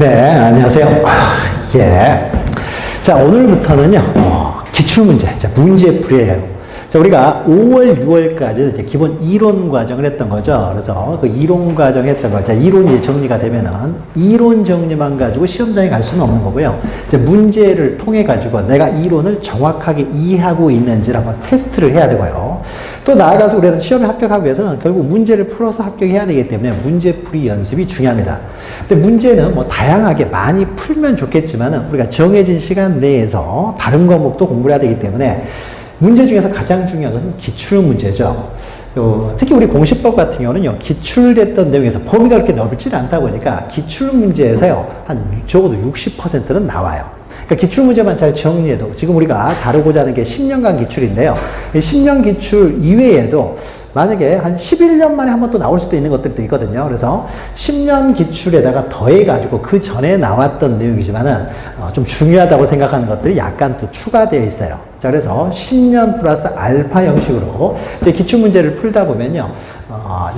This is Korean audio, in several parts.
네, 안녕하세요. 예. 자, 오늘부터는요, 기출문제, 자, 문제풀이에요. 자, 우리가 5월, 6월까지 이제 기본 이론 과정을 했던 거죠. 그래서 그 이론 과정 했던 거, 자, 이론이 정리가 되면은 이론 정리만 가지고 시험장에 갈 수는 없는 거고요. 이제 문제를 통해 가지고 내가 이론을 정확하게 이해하고 있는지를 한번 테스트를 해야 되고요. 또 나아가서 우리가 시험에 합격하기 위해서는 결국 문제를 풀어서 합격해야 되기 때문에 문제풀이 연습이 중요합니다. 근데 문제는 뭐 다양하게 많이 풀면 좋겠지만은 우리가 정해진 시간 내에서 다른 과목도 공부를 해야 되기 때문에 문제 중에서 가장 중요한 것은 기출문제죠. 특히 우리 공시법 같은 경우는요, 기출됐던 내용에서 범위가 그렇게 넓지는 않다 보니까 기출문제에서요, 한 적어도 60%는 나와요. 그러니까 기출문제만 잘 정리해도, 지금 우리가 다루고자 하는 게 10년간 기출인데요. 이 10년 기출 이외에도 만약에 한 11년 만에 한 번 또 나올 수도 있는 것들도 있거든요. 그래서 10년 기출에다가 더해가지고 그 전에 나왔던 내용이지만은 좀 중요하다고 생각하는 것들이 약간 또 추가되어 있어요. 자, 그래서 10년 플러스 알파 형식으로 이제 기출문제를 풀다 보면요,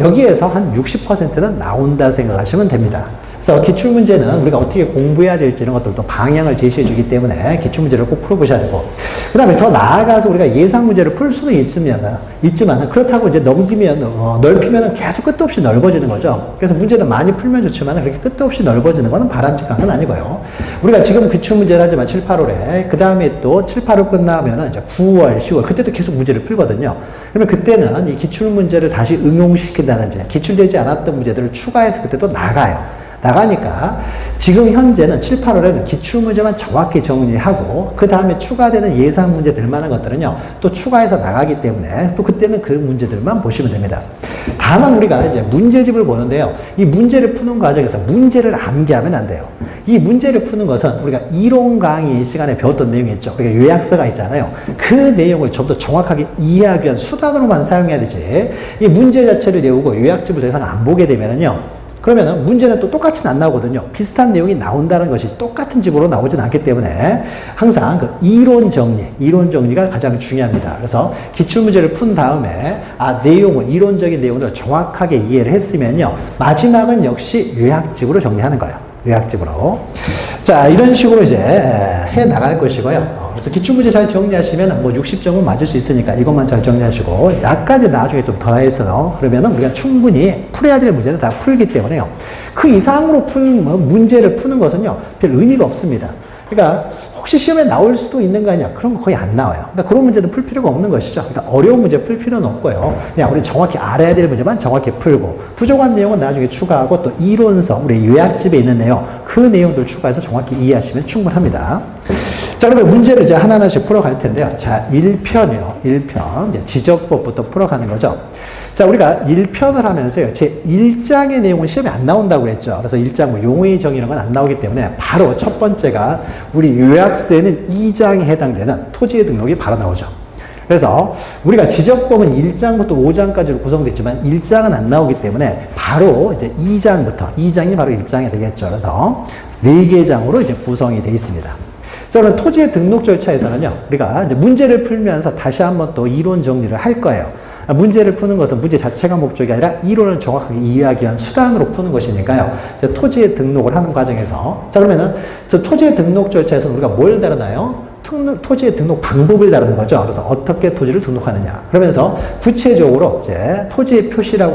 여기에서 한 60%는 나온다 생각하시면 됩니다. 그래서 기출문제는 우리가 어떻게 공부해야 될지 이런 것들도 방향을 제시해 주기 때문에 기출문제를 꼭 풀어보셔야 되고, 그 다음에 더 나아가서 우리가 예상문제를 풀 수는 있지만 그렇다고 이제 넓히면 계속 끝도 없이 넓어지는 거죠. 그래서 문제는 많이 풀면 좋지만 그렇게 끝도 없이 넓어지는 것은 바람직한 건 아니고요. 우리가 지금 기출문제를 하지만 7, 8월에, 그 다음에 또 7, 8월 끝나면은 이제 9월, 10월, 그때도 계속 문제를 풀거든요. 그러면 그때는 이 기출문제를 다시 응용시킨다든지 기출되지 않았던 문제들을 추가해서 그때 또 나가니까 지금 현재는 7, 8월에는 기출문제만 정확히 정리하고 그 다음에 추가되는 예상 문제 될 만한 것들은요, 또 추가해서 나가기 때문에 또 그때는 그 문제들만 보시면 됩니다. 다만 우리가 이제 문제집을 보는데요, 이 문제를 푸는 과정에서 문제를 암기하면 안 돼요. 이 문제를 푸는 것은 우리가 이론 강의 시간에 배웠던 내용이 있죠. 그러니까 요약서가 있잖아요. 그 내용을 좀 더 정확하게 이해하기 위한 수단으로만 사용해야 되지, 이 문제 자체를 외우고 요약집을 더 이상 안 보게 되면은요, 그러면은 문제는 또 똑같이는 안 나오거든요. 비슷한 내용이 나온다는 것이 똑같은 집으로 나오진 않기 때문에 항상 그 이론 정리가 가장 중요합니다. 그래서 기출문제를 푼 다음에 이론적인 내용을 정확하게 이해를 했으면요, 마지막은 역시 요약집으로 정리하는 거예요. 요약집으로. 자, 이런 식으로 이제 해 나갈 것이고요. 그래서 기출문제 잘 정리하시면 뭐 60점은 맞을 수 있으니까 이것만 잘 정리하시고, 약간 이제 나중에 좀 더해서요, 그러면은 우리가 충분히 풀어야 될 문제는 다 풀기 때문에요, 그 이상으로 문제를 푸는 것은요, 별 의미가 없습니다. 그러니까 혹시 시험에 나올 수도 있는 거 아니야? 그런 거 거의 안 나와요. 그러니까 그런 문제도 풀 필요가 없는 것이죠. 그러니까 어려운 문제 풀 필요는 없고요. 그냥 우리 정확히 알아야 될 문제만 정확히 풀고, 부족한 내용은 나중에 추가하고, 또 이론서, 우리 요약집에 있는 내용, 그 내용들 추가해서 정확히 이해하시면 충분합니다. 자, 그러면 문제를 이제 하나하나씩 풀어갈 텐데요. 자, 1편이요. 1편. 이제 지적법부터 풀어가는 거죠. 자, 우리가 1편을 하면서요, 제 1장의 내용은 시험에 안 나온다고 했죠. 그래서 1장 뭐 용의 정의 이런 건 안 나오기 때문에 바로 첫 번째가 우리 요약서에는 2장에 해당되는 토지의 등록이 바로 나오죠. 그래서 우리가 지적법은 1장부터 5장까지로 구성되어 있지만 1장은 안 나오기 때문에 바로 이제 2장이 바로 1장이 되겠죠. 그래서 4개의 장으로 이제 구성이 되어 있습니다. 자, 그럼 토지의 등록 절차에서는요, 우리가 이제 문제를 풀면서 다시 한번 또 이론 정리를 할 거예요. 문제를 푸는 것은 문제 자체가 목적이 아니라 이론을 정확하게 이해하기 위한 수단으로 푸는 것이니까요. 토지의 등록을 하는 과정에서, 자, 그러면은 저 토지의 등록 절차에서는 우리가 뭘 다루나요? 토지의 등록 방법을 다루는 거죠. 그래서 어떻게 토지를 등록하느냐. 그러면서 구체적으로 이제 토지의 표시라고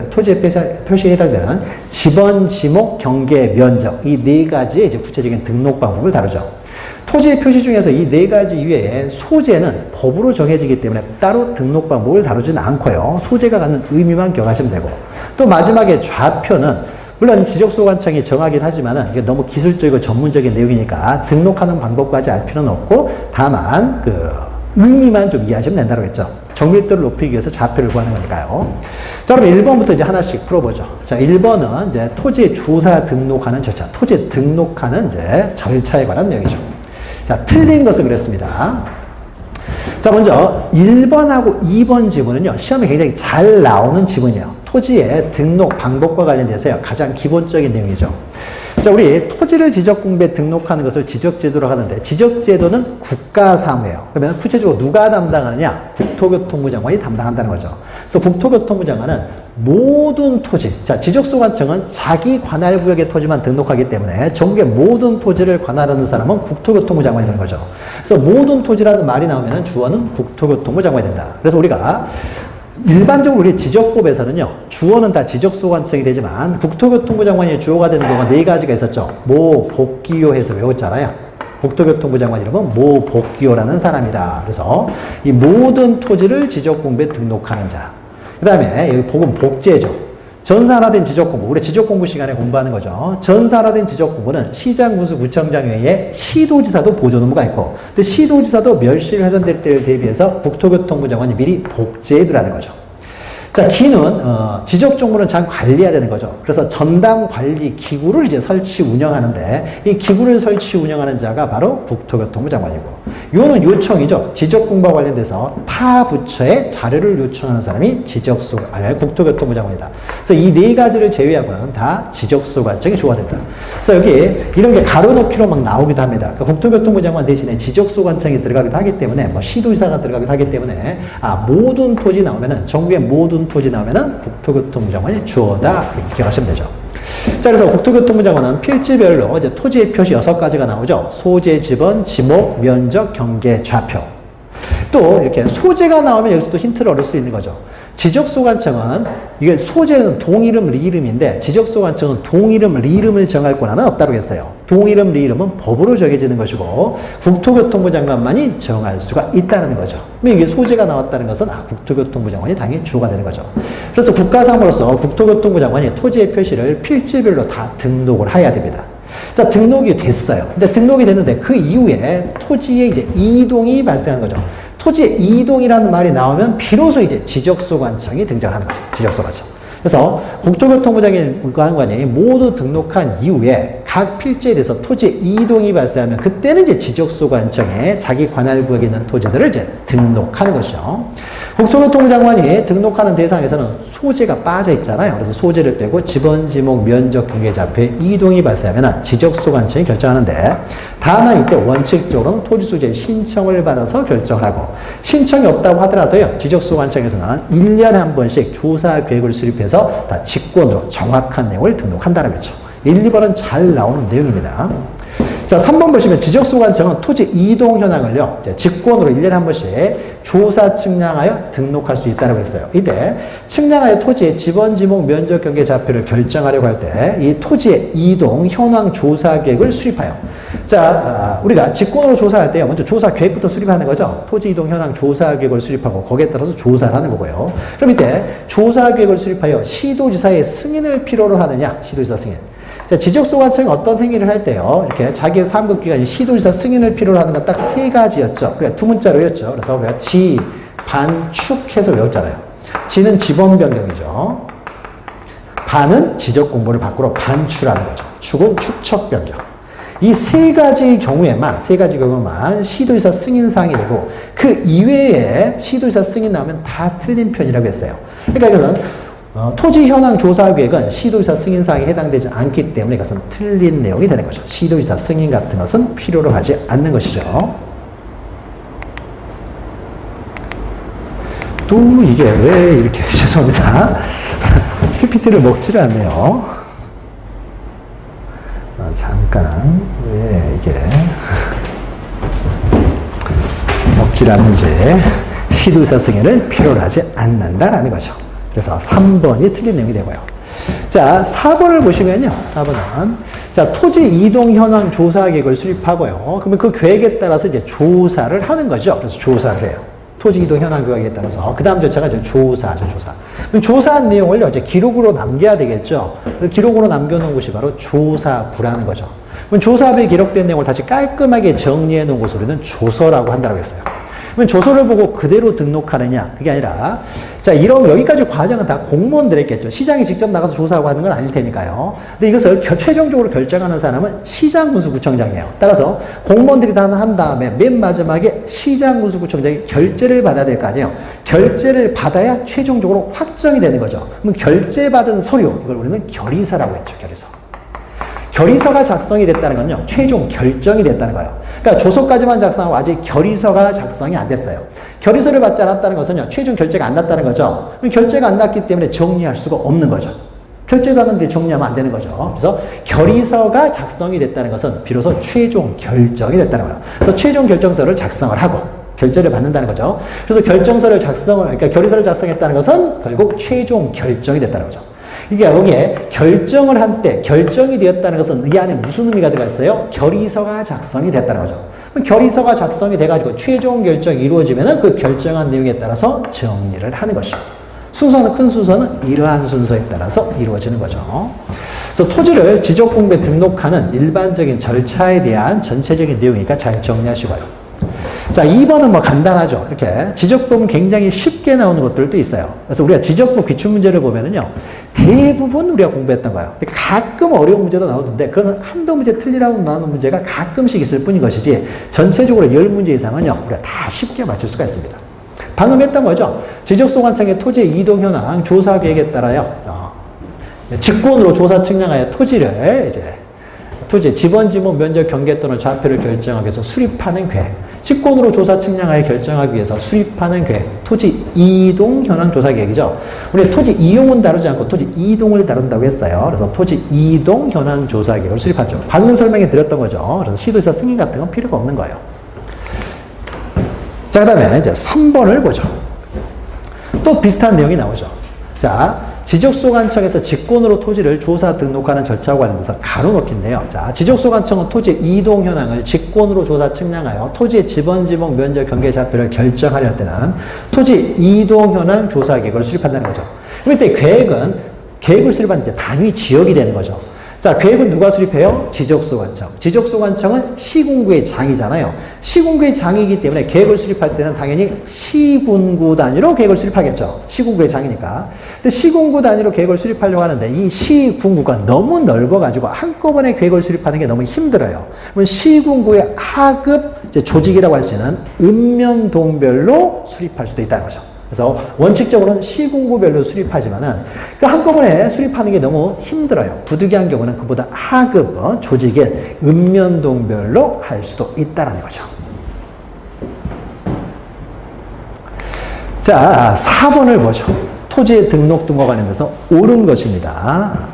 토지의 표시에 해당되는 지번, 지목, 경계, 면적, 이 4가지의 이제 구체적인 등록 방법을 다루죠. 토지의 표시 중에서 이 4가지 이외에 소재는 법으로 정해지기 때문에 따로 등록 방법을 다루지는 않고요, 소재가 갖는 의미만 기억하시면 되고, 또 마지막에 좌표는 물론 지적소관청이 정하긴 하지만은 이게 너무 기술적이고 전문적인 내용이니까 등록하는 방법까지 알 필요는 없고, 다만 그 의미만 좀 이해하시면 된다고 했죠. 정밀도를 높이기 위해서 좌표를 구하는 거니까요. 자, 그럼 1번부터 이제 하나씩 풀어보죠. 자, 1번은 이제 토지의 조사 등록하는 절차, 토지 등록하는 이제 절차에 관한 내용이죠. 자, 틀린 것은 그랬습니다. 자, 먼저 1번하고 2번 지문은요, 시험에 굉장히 잘 나오는 지문이에요. 토지의 등록 방법과 관련돼서요, 가장 기본적인 내용이죠. 자, 우리 토지를 지적공부에 등록하는 것을 지적제도라고 하는데, 지적제도는 국가사무예요. 그러면 구체적으로 누가 담당하느냐? 국토교통부 장관이 담당한다는 거죠. 그래서 국토교통부 장관은 모든 토지, 자, 지적소관청은 자기 관할 구역의 토지만 등록하기 때문에 전국의 모든 토지를 관할하는 사람은 국토교통부 장관이라는 거죠. 그래서 모든 토지라는 말이 나오면 주어는 국토교통부 장관이 된다. 그래서 우리가 일반적으로 우리 지적법에서는요, 주어는 다 지적소관청이 되지만 국토교통부 장관이 주어가 되는 경우가 네 가지가 있었죠. 모, 복기요 해서 외웠잖아요. 국토교통부 장관 이름은 모 복기요라는 사람이다. 그래서 이 모든 토지를 지적공부에 등록하는 자. 그 다음에 여기 복은 복제죠. 전산화된 지적공부, 우리 지적공부 시간에 공부하는 거죠. 전산화된 지적공부는 시장, 구수, 구청장 외에 시도지사도 보존 의무가 있고, 근데 시도지사도 멸실 훼손될 때를 대비해서 국토교통부 장관이 미리 복제해 두라는 거죠. 자, 기는 지적정보는 잘 관리해야 되는 거죠. 그래서 전담 관리 기구를 이제 설치 운영하는데 이 기구를 설치 운영하는 자가 바로 국토교통부 장관이고, 요는 요청이죠. 지적공부와 관련돼서 타 부처의 자료를 요청하는 사람이 국토교통부 장관이다. 그래서 이 네 가지를 제외하고는 다 지적소관청이 주어가 된다. 그래서 여기 이런 게 가로놓기로 막 나오기도 합니다. 그러니까 국토교통부 장관 대신에 지적소관청이 들어가기도 하기 때문에, 뭐 시도지사가 들어가기도 하기 때문에, 모든 토지 나오면은, 전국의 모든 토지 나오면은 국토교통부 장관이 주어다. 이렇게 기억하시면 되죠. 자, 그래서 국토교통부 장관은 필지별로 이제 토지의 표시 6가지가 나오죠. 소재, 지번, 지목, 면적, 경계, 좌표. 또 이렇게 소재가 나오면 여기서 또 힌트를 얻을 수 있는 거죠. 지적소관청은 이게 소재는 동이름, 리이름인데 지적소관청은 동이름, 리이름을 정할 권한은 없다고 했어요. 동이름, 리이름은 법으로 정해지는 것이고 국토교통부 장관만이 정할 수가 있다는 거죠. 이게 소재가 나왔다는 것은 국토교통부 장관이 당연히 주가 되는 거죠. 그래서 국가상으로서 국토교통부 장관이 토지의 표시를 필지별로 다 등록을 해야 됩니다. 자, 등록이 됐어요. 근데 등록이 됐는데 그 이후에 토지에 이제 이동이 발생하는 거죠. 토지의 이동이라는 말이 나오면 비로소 이제 지적소관청이 등장하는 거죠. 지적소관청. 그래서 국토교통부 장관이 모두 등록한 이후에 각 필지에 대해서 토지의 이동이 발생하면 그때는 이제 지적소관청에 자기 관할 구역에 있는 토지들을 이제 등록하는 것이죠. 국토교통부 장관이 등록하는 대상에서는 소재가 빠져 있잖아요. 그래서 소재를 빼고 지번, 지목, 면적, 경계, 좌표에 이동이 발생하면 지적소관청이 결정하는데, 다만 이때 원칙적으로는 토지 소재 신청을 받아서 결정을 하고, 신청이 없다고 하더라도요, 지적소관청에서는 1년에 한 번씩 조사 계획을 수립해서 다 직권으로 정확한 내용을 등록한다는 거죠. 1, 2번은 잘 나오는 내용입니다. 자, 3번 보시면 지적소관청은 토지 이동 현황을요, 직권으로 1년에 한 번씩 조사 측량하여 등록할 수 있다고 했어요. 이때 측량하여 토지의 지번, 지목, 면적, 경계, 좌표를 결정하려고 할 때 이 토지의 이동 현황 조사 계획을 수립하여, 자, 우리가 직권으로 조사할 때요, 먼저 조사 계획부터 수립하는 거죠. 토지 이동 현황 조사 계획을 수립하고 거기에 따라서 조사를 하는 거고요. 그럼 이때 조사 계획을 수립하여 시도지사의 승인을 필요로 하느냐, 시도지사 승인. 자, 지적소관청이 어떤 행위를 할 때요, 이렇게 자기의 사무국기관이 시도지사 승인을 필요로 하는 건 딱 3가지였죠. 그러니까 두 문자로 외웠죠. 그래서 우리가 지, 반, 축 해서 외웠잖아요. 지는 지번 변경이죠. 반은 지적 공부를 밖으로 반출하는 거죠. 축은 축척 변경. 이 3가지 경우에만 시도지사 승인사항이 되고, 그 이외에 시도지사 승인 나오면 다 틀린 편이라고 했어요. 그러니까 이것은 토지 현황 조사 계획은 시도지사 승인사항에 해당되지 않기 때문에 이것은 틀린 내용이 되는 거죠. 시도지사 승인 같은 것은 필요로 하지 않는 것이죠. 또 이게 왜 이렇게 죄송합니다. PPT를 먹지를 않네요. 잠깐 왜 이게 먹질 않는지, 시도지사 승인을 필요로 하지 않는다라는 거죠. 그래서 3번이 틀린 내용이 되고요. 자, 4번을 보시면요. 4번은, 자, 토지 이동 현황 조사 계획을 수립하고요. 그러면 그 계획에 따라서 이제 조사를 하는 거죠. 그래서 조사를 해요. 토지 이동 현황 계획에 따라서. 그 다음 절차가 이제 조사죠, 조사. 그럼 조사한 내용을 이제 기록으로 남겨야 되겠죠. 기록으로 남겨놓은 곳이 바로 조사부라는 거죠. 그럼 조사부에 기록된 내용을 다시 깔끔하게 정리해 놓은 곳을 우리는 조서라고 한다고 했어요. 그러면 조서를 보고 그대로 등록하느냐, 그게 아니라, 자, 이런 여기까지 과정은 다 공무원들이 했겠죠. 시장이 직접 나가서 조사하고 하는 건 아닐 테니까요. 근데 이것을 최종적으로 결정하는 사람은 시장군수구청장이에요. 따라서 공무원들이 다 한 다음에 맨 마지막에 시장군수구청장이 결재를 받아야 될 거 아니에요. 결재를 받아야 최종적으로 확정이 되는 거죠. 그럼 결재받은 서류, 이걸 우리는 결의서라고 했죠. 결의서. 결의서가 작성이 됐다는 건요, 최종 결정이 됐다는 거예요. 그러니까 조서까지만 작성하고 아직 결의서가 작성이 안 됐어요. 결의서를 받지 않았다는 것은요, 최종 결재가 안 났다는 거죠. 그럼 결재가 안 났기 때문에 정리할 수가 없는 거죠. 결재도 하는데 정리하면 안 되는 거죠. 그래서 결의서가 작성이 됐다는 것은 비로소 최종 결정이 됐다는 거예요. 그래서 최종 결정서를 작성을 하고 결재를 받는다는 거죠. 그래서 그러니까 결의서를 작성했다는 것은 결국 최종 결정이 됐다는 거죠. 이게 여기에 결정을 한 때 결정이 되었다는 것은 이 안에 무슨 의미가 들어가 있어요? 결의서가 작성이 됐다는 거죠. 결의서가 작성이 돼가지고 최종 결정이 이루어지면은 그 결정한 내용에 따라서 정리를 하는 것이고, 순서는, 큰 순서는 이러한 순서에 따라서 이루어지는 거죠. 그래서 토지를 지적공부에 등록하는 일반적인 절차에 대한 전체적인 내용이니까 잘 정리하시고요. 자, 2번은 뭐 간단하죠. 이렇게 지적법은 굉장히 쉽게 나오는 것들도 있어요. 그래서 우리가 지적법 기출문제를 보면은요, 대부분 우리가 공부했던 거예요. 가끔 어려운 문제도 나오는데, 그거는 한두 문제 틀리라고 나오는 문제가 가끔씩 있을 뿐인 것이지, 전체적으로 10문제 이상은요, 우리가 다 쉽게 맞출 수가 있습니다. 방금 했던 거죠. 지적소관청의 토지의 이동 현황 조사 계획에 따라요, 직권으로 조사 측량하여 토지의 지번, 지목, 면적, 경계 또는 좌표를 결정하기 위해서 수립하는 계획. 직권으로 조사 측량하여 결정하기 위해서 수립하는 계획. 토지 이동 현황 조사 계획이죠. 우리 토지 이용은 다루지 않고 토지 이동을 다룬다고 했어요. 그래서 토지 이동 현황 조사 계획을 수립하죠. 방금 설명해 드렸던 거죠. 그래서 시도지사 승인 같은 건 필요가 없는 거예요. 자, 그 다음에 이제 3번을 보죠. 또 비슷한 내용이 나오죠. 자, 지적소관청에서 직권으로 토지를 조사 등록하는 절차와 관련돼서 가로 넣기인데요. 자, 지적소관청은 토지 이동 현황을 직권으로 조사 측량하여 토지의 지번, 지목, 면적, 경계 좌표를 결정하려 할 때는 토지 이동 현황 조사 계획을 수립한다는 거죠. 그럼 이때 계획을 수립하는 이제 단위 지역이 되는 거죠. 자, 계획은 누가 수립해요? 지적소관청. 지적소관청은 시군구의 장이잖아요. 시군구의 장이기 때문에 계획을 수립할 때는 당연히 시군구 단위로 계획을 수립하겠죠. 시군구의 장이니까. 근데 시군구 단위로 계획을 수립하려고 하는데 이 시군구가 너무 넓어가지고 한꺼번에 계획을 수립하는 게 너무 힘들어요. 그러면 시군구의 하급 조직이라고 할 수 있는 읍면동별로 수립할 수도 있다는 거죠. 그래서 원칙적으로는 시군구별로 수립하지만은 그 한꺼번에 수립하는 게 너무 힘들어요. 부득이한 경우는 그보다 하급 조직인 읍면동별로 할 수도 있다라는 거죠. 자, 4번을 보죠. 토지의 등록 등과 관련돼서 옳은 것입니다.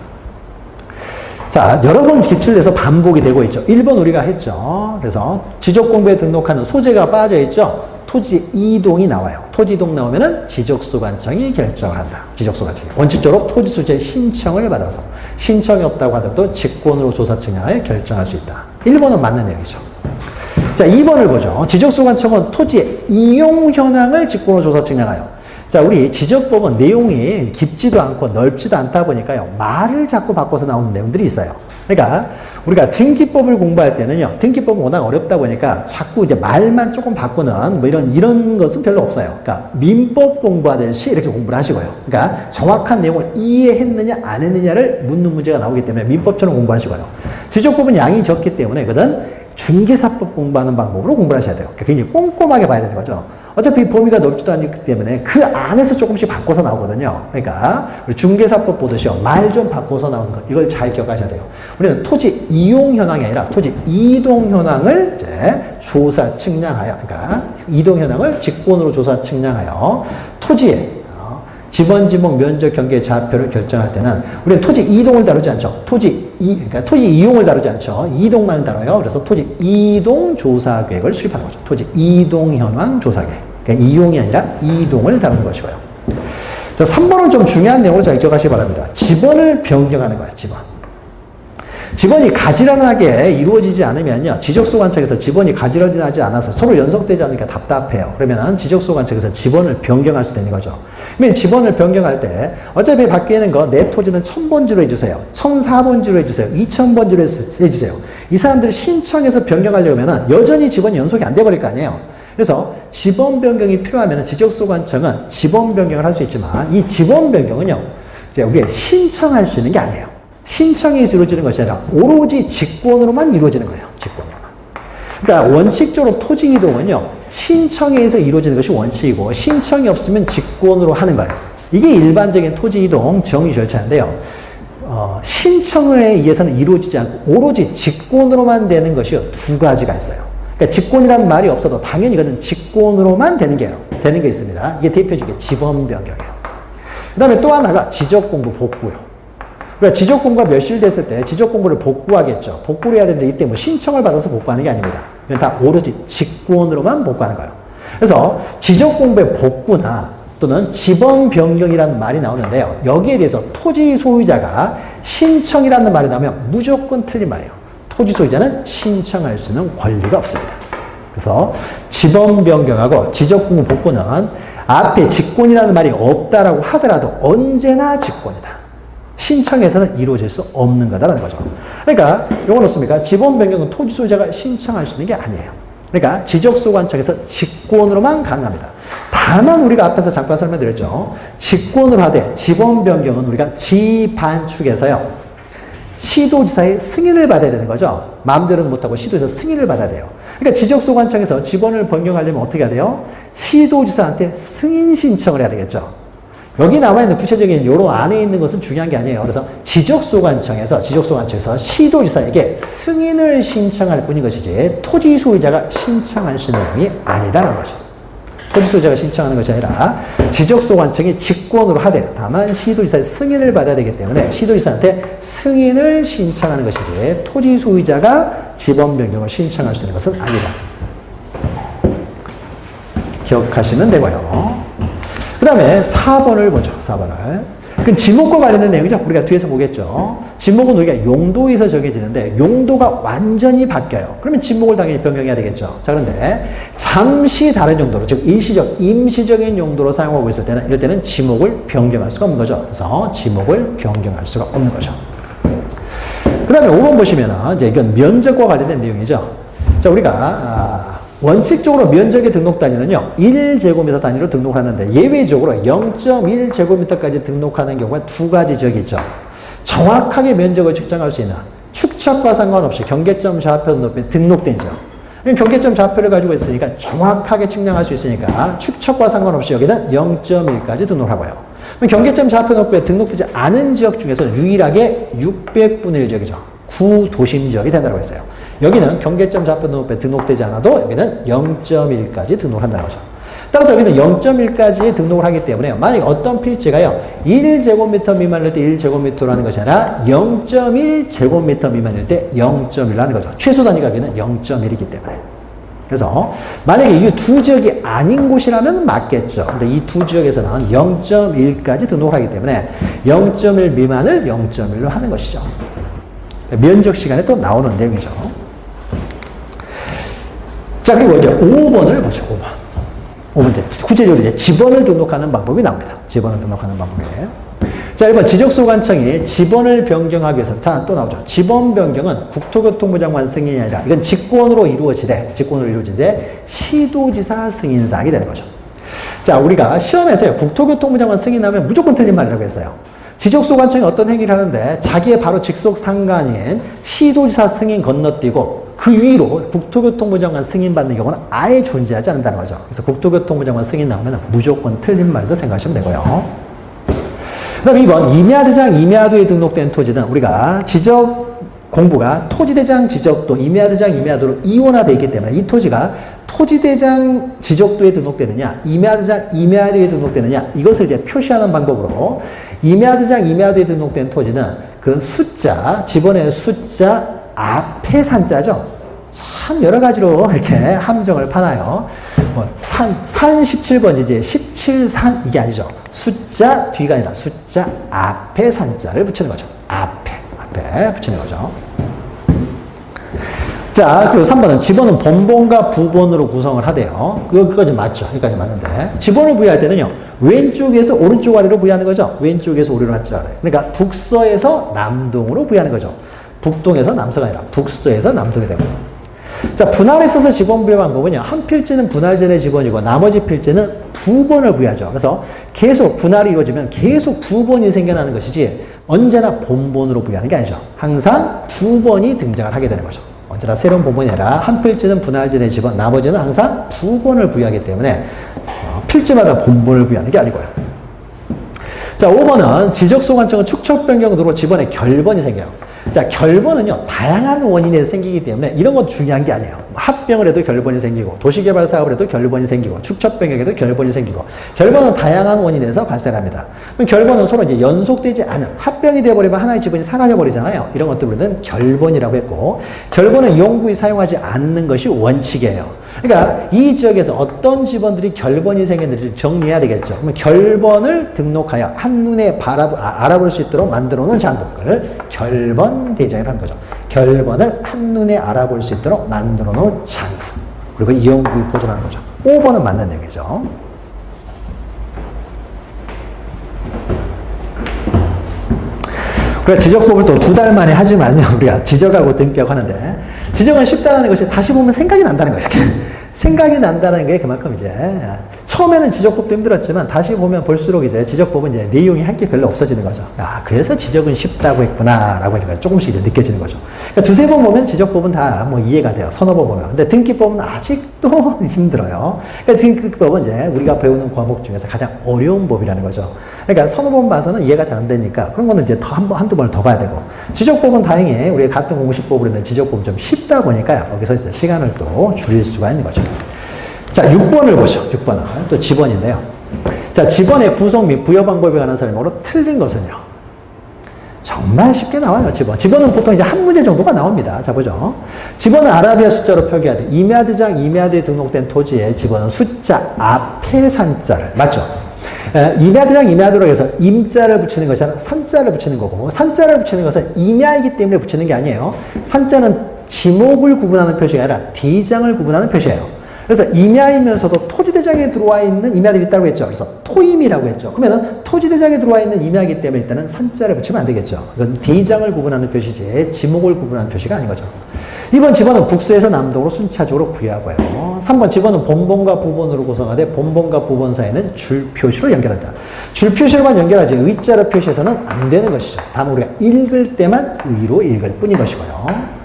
자, 여러 번 기출에서 반복이 되고 있죠. 1번 우리가 했죠. 그래서 지적공부에 등록하는 소재가 빠져 있죠. 토지 이동이 나와요. 토지 이동 나오면은 지적소관청이 결정을 한다. 지적소관청이. 원칙적으로 토지 소재 신청을 받아서 신청이 없다고 하더라도 직권으로 조사 측량하여 결정할 수 있다. 1번은 맞는 내용이죠. 자, 2번을 보죠. 지적소관청은 토지의 이용 현황을 직권으로 조사 측량하여. 자, 우리 지적법은 내용이 깊지도 않고 넓지도 않다 보니까요, 말을 자꾸 바꿔서 나오는 내용들이 있어요. 그러니까 우리가 등기법을 공부할 때는요, 등기법은 워낙 어렵다 보니까 자꾸 이제 말만 조금 바꾸는 뭐 이런 것은 별로 없어요. 그러니까 민법 공부하듯이 이렇게 공부를 하시고요. 그러니까 정확한 내용을 이해했느냐 안 했느냐를 묻는 문제가 나오기 때문에 민법처럼 공부하시고요. 지적법은 양이 적기 때문에 그건 중개사법 공부하는 방법으로 공부를 하셔야 돼요. 굉장히 꼼꼼하게 봐야 되는 거죠. 어차피 범위가 넓지도 않기 때문에 그 안에서 조금씩 바꿔서 나오거든요. 그러니까 우리 중개사법 보듯이요, 말 좀 바꿔서 나오는 것, 이걸 잘 기억하셔야 돼요. 우리는 토지 이용 현황이 아니라 토지 이동 현황을 이제 조사 측량하여, 그러니까 이동 현황을 직권으로 조사 측량하여 토지에 지번, 지목, 면적, 경계, 좌표를 결정할 때는 우리는 토지 이동을 다루지 않죠. 그러니까 토지 이용을 다루지 않죠. 이동만 다뤄요. 그래서 토지 이동 조사 계획을 수립하는 거죠. 토지 이동 현황 조사 계획. 그러니까 이용이 아니라 이동을 다루는 것이고요. 자, 3번은 좀 중요한 내용을 잘 기억하시기 바랍니다. 지번을 변경하는 거예요. 지번이 가지런하게 이루어지지 않으면요, 지적소관청에서 지번이 가지런하지 않아서 서로 연속되지 않으니까 답답해요. 그러면 지적소관청에서 지번을 변경할 수도 있는 거죠. 그러면 지번을 변경할 때 어차피 바뀌는 거, 내 토지는 1000번지로 해주세요, 1004번지로 해주세요, 2000번지로 해주세요. 이 사람들이 신청해서 변경하려면 여전히 지번이 연속이 안 돼버릴 거 아니에요. 그래서 지번 변경이 필요하면 지적소관청은 지번 변경을 할 수 있지만, 이 지번 변경은요, 이제 우리가 신청할 수 있는 게 아니에요. 신청이 이루어지는 것이 아니라 오로지 직권으로만 이루어지는 거예요. 직권으로만. 그러니까 원칙적으로 토지 이동은요, 신청에 의해서 이루어지는 것이 원칙이고, 신청이 없으면 직권으로 하는 거예요. 이게 일반적인 토지 이동 정의 절차인데요. 신청에 의해서는 이루어지지 않고 오로지 직권으로만 되는 것이 두 가지가 있어요. 그러니까 직권이라는 말이 없어도 당연히 이거는 직권으로만 되는 게 있습니다. 이게 대표적인 지번 변경이에요. 그 다음에 또 하나가 지적공부 복구요. 그러니까 지적공부가 멸실됐을 때 지적공부를 복구하겠죠. 복구를 해야 되는데 이때 뭐 신청을 받아서 복구하는 게 아닙니다. 이건 다 오로지 직권으로만 복구하는 거예요. 그래서 지적공부의 복구나 또는 지번 변경이라는 말이 나오는데요. 여기에 대해서 토지 소유자가 신청이라는 말이 나오면 무조건 틀린 말이에요. 토지 소유자는 신청할 수 있는 권리가 없습니다. 그래서 지번 변경하고 지적공부 복구는 앞에 직권이라는 말이 없다라고 하더라도 언제나 직권이다. 신청해서는 이루어질 수 없는 거다라는 거죠. 그러니까 이건 어떻습니까? 지번 변경은 토지 소유자가 신청할 수 있는 게 아니에요. 그러니까 지적소관청에서 직권으로만 가능합니다. 다만 우리가 앞에서 잠깐 설명드렸죠. 직권으로 하되 지번 변경은 우리가 지반축에서요. 시도지사의 승인을 받아야 되는 거죠. 마음대로는 못하고 시도지사 승인을 받아야 돼요. 그러니까 지적소관청에서 지번을 변경하려면 어떻게 해야 돼요? 시도지사한테 승인 신청을 해야 되겠죠. 여기 나와 있는 구체적인 요로 안에 있는 것은 중요한 게 아니에요. 그래서 지적소관청에서 시도지사에게 승인을 신청할 뿐인 것이지 토지 소유자가 신청할 수 있는 내용이 아니다라는 거죠. 토지 소유자가 신청하는 것이 아니라 지적소관청이 직권으로 하되 다만 시도지사의 승인을 받아야 되기 때문에 시도지사한테 승인을 신청하는 것이지 토지 소유자가 지번 변경을 신청할 수 있는 것은 아니다. 기억하시면 되고요. 그 다음에 4번을 보죠. 4번을. 그럼 지목과 관련된 내용이죠. 우리가 뒤에서 보겠죠. 지목은 우리가 용도에서 정해지는데 용도가 완전히 바뀌어요. 그러면 지목을 당연히 변경해야 되겠죠. 자, 그런데 잠시 다른 용도로, 즉 일시적, 임시적인 용도로 사용하고 있을 때는 이럴 때는 지목을 변경할 수가 없는 거죠. 그래서 지목을 변경할 수가 없는 거죠. 그 다음에 5번 보시면은 이제 이건 면적과 관련된 내용이죠. 자, 우리가 원칙적으로 면적의 등록 단위는요, 1제곱미터 단위로 등록을 하는데 예외적으로 0.1제곱미터까지 등록하는 경우가 두 가지 지역이 있죠. 정확하게 면적을 측정할 수 있는 축척과 상관없이 경계점 좌표 높이 등록된 지역. 경계점 좌표를 가지고 있으니까 정확하게 측량할 수 있으니까 축척과 상관없이 여기는 0.1까지 등록하고요. 경계점 좌표 높이에 등록되지 않은 지역 중에서 유일하게 600분의 1 지역이죠. 구도심 지역이 된다고 했어요. 여기는 경계점 좌표 높이에 등록되지 않아도 여기는 0.1까지 등록을 한다는 거죠. 따라서 여기는 0.1까지 등록을 하기 때문에 만약에 어떤 필지가요 1제곱미터 미만일 때 1제곱미터라는 것이 아니라 0.1제곱미터 미만일 때 0.1라는 거죠. 최소 단위가 여기는 0.1이기 때문에. 그래서 만약에 이 두 지역이 아닌 곳이라면 맞겠죠. 근데 이 두 지역에서는 0.1까지 등록을 하기 때문에 0.1 미만을 0.1로 하는 것이죠. 면적 시간에 또 나오는 내용이죠. 자, 그리고 이제 5번을 보죠. 5번 이제 구체적으로 이제 지번을 등록하는 방법이 나옵니다. 지번을 등록하는 방법이에요. 자, 1번 지적소관청이 지번을 변경하기 위해서, 자, 또 나오죠. 지번 변경은 국토교통부 장관 승인이 아니라 이건 직권으로 이루어지되 시도지사 승인사항이 되는 거죠. 자, 우리가 시험에서요, 국토교통부 장관 승인하면 무조건 틀린 말이라고 했어요. 지적소관청이 어떤 행위를 하는데 자기의 바로 직속 상관인 시도지사 승인 건너뛰고 그 위로 국토교통부 장관 승인받는 경우는 아예 존재하지 않는다는 거죠. 그래서 국토교통부 장관 승인 나오면 무조건 틀린 말이다 생각하시면 되고요. 그 다음에 2번 임야대장 임야도에 등록된 토지는 우리가 지적 공부가 토지대장 지적도 임야대장 임야도로 이원화되어 있기 때문에 이 토지가 토지대장 지적도에 등록되느냐 임야대장 임야도에 등록되느냐 이것을 이제 표시하는 방법으로 임야대장 임야도에 등록된 토지는 그 숫자 지번의 숫자 앞에 산자죠. 참 여러 가지로 이렇게 함정을 파나요. 뭐 산 17번이지 17산 이게 아니죠. 숫자 뒤가 아니라 숫자 앞에 산자를 붙이는 거죠. 앞에 붙이는 거죠. 자, 그리고 3번은 지번은 본번과 부번으로 구성을 하대요. 여기까지 맞죠. 여기까지 맞는데 지번을 부여할 때는요. 왼쪽에서 오른쪽 아래로 부여하는 거죠. 왼쪽에서 오른쪽 아래. 그러니까 북서에서 남동으로 부여하는 거죠. 북동에서 남서가 아니라 북서에서 남동이 되고. 자, 분할에 있어서 지번 부여 방법은요. 한 필지는 분할 전의 지번이고 나머지 필지는 부번을 부여하죠. 그래서 계속 분할이 이루어지면 계속 부번이 생겨나는 것이지 언제나 본번으로 부여하는 게 아니죠. 항상 부번이 등장을 하게 되는 거죠. 언제나 새로운 본번이 아니라 한 필지는 분할 전의 지번, 나머지는 항상 부번을 부여하기 때문에 필지마다 본번을 부여하는 게 아니고요. 자, 5번은 지적소관청은 축척 변경 도로 집원에 결번이 생겨요. 자, 결번은요, 다양한 원인에서 생기기 때문에 이런 건 중요한 게 아니에요. 합병을 해도 결번이 생기고, 도시개발 사업을 해도 결번이 생기고, 축척 변경에도 결번이 생기고, 결번은 다양한 원인에서 발생합니다. 그럼 결번은 서로 이제 연속되지 않은, 합병이 되어버리면 하나의 지번이 사라져버리잖아요. 이런 것들 우리는 결번이라고 했고, 결번은 영구히 사용하지 않는 것이 원칙이에요. 그러니까 이 지역에서 어떤 지번들이 결번이 생겼는지 정리해야 되겠죠. 그러면 결번을 등록하여 한눈에 알아볼 수 있도록 만들어 놓은 장부를 결번 대장이라는 거죠. 결번을 한눈에 알아볼 수 있도록 만들어 놓은 장부. 그리고 이용구입 보존하는 거죠. 5번은 맞는 얘기죠. 우리가 지적법을 또 2달 만에 하지만요. 우리가 지적하고 등격하는데, 지적은 쉽다는 것이 다시 보면 생각이 난다는 거예요. 이렇게. 생각이 난다는 게 그만큼 이제, 처음에는 지적법도 힘들었지만 다시 보면 볼수록 이제 지적법은 이제 내용이 할 게 별로 없어지는 거죠. 아, 그래서 지적은 쉽다고 했구나라고 하니까 조금씩 이제 느껴지는 거죠. 그러니까 두세 번 보면 지적법은 다 뭐 이해가 돼요. 서너 번 보면. 근데 등기법은 아직도 힘들어요. 그러니까 등기법은 이제 우리가 배우는 과목 중에서 가장 어려운 법이라는 거죠. 그러니까 서너 번 봐서는 이해가 잘 안 되니까 그런 거는 이제 더 한두 번을 더 봐야 되고. 지적법은 다행히 우리가 같은 공식법으로 있는 지적법은 좀 쉽다 보니까요. 거기서 이제 시간을 또 줄일 수가 있는 거죠. 자, 6번을 보죠. 6번은 또 지번인데요. 자, 지번의 구성 및 부여 방법에 관한 설명으로 틀린 것은요. 정말 쉽게 나와요, 지번. 지번은 보통 이제 한 문제 정도가 나옵니다. 자, 보죠. 지번은 아라비아 숫자로 표기하되, 임야대장, 임야대에 등록된 토지의 지번은 숫자 앞에 산자를, 맞죠? 임야대장, 임야도로 해서 임자를 붙이는 것이 아니라 산자를 붙이는 거고, 산자를 붙이는 것은 임야이기 때문에 붙이는 게 아니에요. 산자는 지목을 구분하는 표시가 아니라 대장을 구분하는 표시예요. 그래서 임야이면서도 토지대장에 들어와 있는 임야들이 있다고 했죠. 그래서 토임이라고 했죠. 그러면 토지대장에 들어와 있는 임야이기 때문에 일단은 산자를 붙이면 안 되겠죠. 이건 대장을 구분하는 표시지 지목을 구분하는 표시가 아닌 거죠. 2번 지번은 북서에서 남동으로 순차적으로 부여하고요. 3번 지번은 본본과 부본으로 구성하되 본본과 부본 사이는 줄 표시로 연결한다. 줄 표시로만 연결하지 의자로 표시해서는 안 되는 것이죠. 다만 우리가 읽을 때만 의로 읽을 뿐인 것이고요.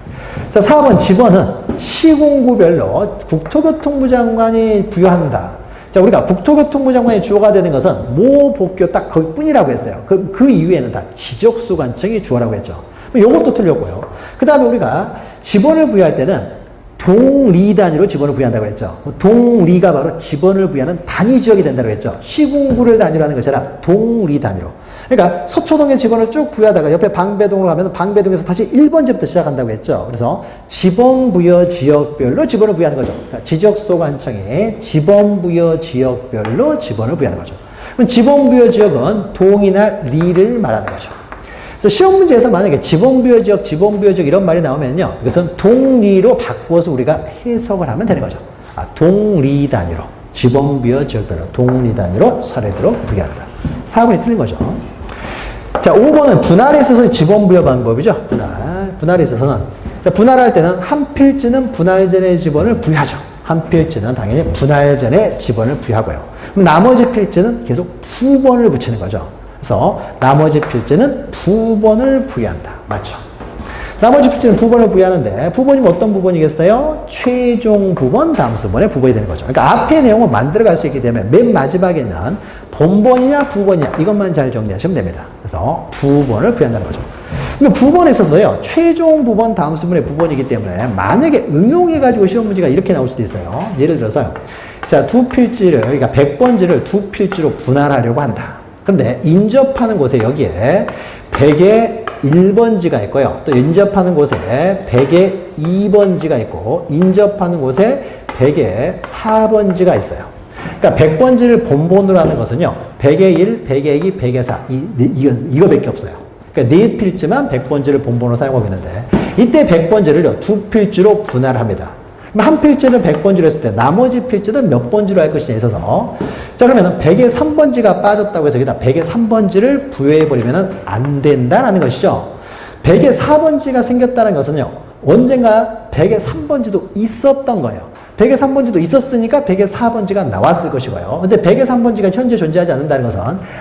자, 4번 지번은 시군구별로 국토교통부 장관이 부여한다. 자, 우리가 국토교통부 장관이 주어가 되는 것은 모 복교 딱 거기뿐이라고 했어요. 그 이후에는 다 지적소관청이 주어라고 했죠. 이것도 틀렸고요. 그 다음에 우리가 지번을 부여할 때는 동리 단위로 지번을 부여한다고 했죠. 동리가 바로 지번을 부여하는 단위 지역이 된다고 했죠. 시군구를 단위로 하는 것이 아니라 동리 단위로. 그러니까 서초동의 지번을 쭉 부여하다가 옆에 방배동으로 가면 방배동에서 다시 1번지부터 시작한다고 했죠. 그래서 지번 부여 지역별로 지번을 부여하는 거죠. 그러니까 지적소관청에 지번 부여 지역별로 지번을 부여하는 거죠. 그럼 지번 부여 지역은 동이나 리를 말하는 거죠. 그래서 시험 문제에서 만약에 지번부여 지역, 지번부여 지역 이런 말이 나오면요. 이것은 동리로 바꿔서 우리가 해석을 하면 되는 거죠. 아, 동리 단위로. 지번부여 지역별로 동리 단위로 차례대로 부여한다. 4번이 틀린 거죠. 자, 5번은 분할에 있어서 지번부여 방법이죠. 분할에 있어서는. 자, 분할할 때는 한 필지는 분할 전에 지번을 부여하죠. 한 필지는 당연히 분할 전에 지번을 부여하고요. 그럼 나머지 필지는 계속 부번을 붙이는 거죠. 그래서 나머지 필지는 부번을 부여한다. 맞죠? 나머지 필지는 부번을 부여하는데 부번이면 어떤 부번이겠어요? 최종 부번, 다음 수번의 부번이 되는 거죠. 그러니까 앞의 내용은 만들어갈 수 있기 때문에 맨 마지막에는 본번이냐 부번이냐 이것만 잘 정리하시면 됩니다. 그래서 부번을 부여한다는 거죠. 그러니까 부번에 있어서요. 최종 부번, 다음 수번의 부번이기 때문에 만약에 응용해가지고 시험 문제가 이렇게 나올 수도 있어요. 예를 들어서 자, 두 필지를 그러니까 100번지를 두 필지로 분할하려고 한다. 그런데 인접하는 곳에 여기에 100의 1번지가 있고요. 또 인접하는 곳에 100의 2번지가 있고 인접하는 곳에 100의 4번지가 있어요. 그러니까 100번지를 본본으로 하는 것은요. 100의 1, 100의 2, 100의 4 이거밖에 없어요. 그러니까 네 필지만 100번지를 본본으로 사용하고 있는데 이때 100번지를요. 두 필지로 분할합니다. 한 필지는 100번지로 했을 때 나머지 필지는 몇 번지로 할 것이냐 있어서 자 그러면 100의 3번지가 빠졌다고 해서 여기다 100의 3번지를 부여해버리면 안 된다는 것이죠. 100의 4번지가 생겼다는 것은요. 언젠가 100의 3번지도 있었던 거예요. 100의 3번지도 있었으니까 100의 4번지가 나왔을 것이고요. 근데 100의 3번지가 현재 존재하지 않는다는 것은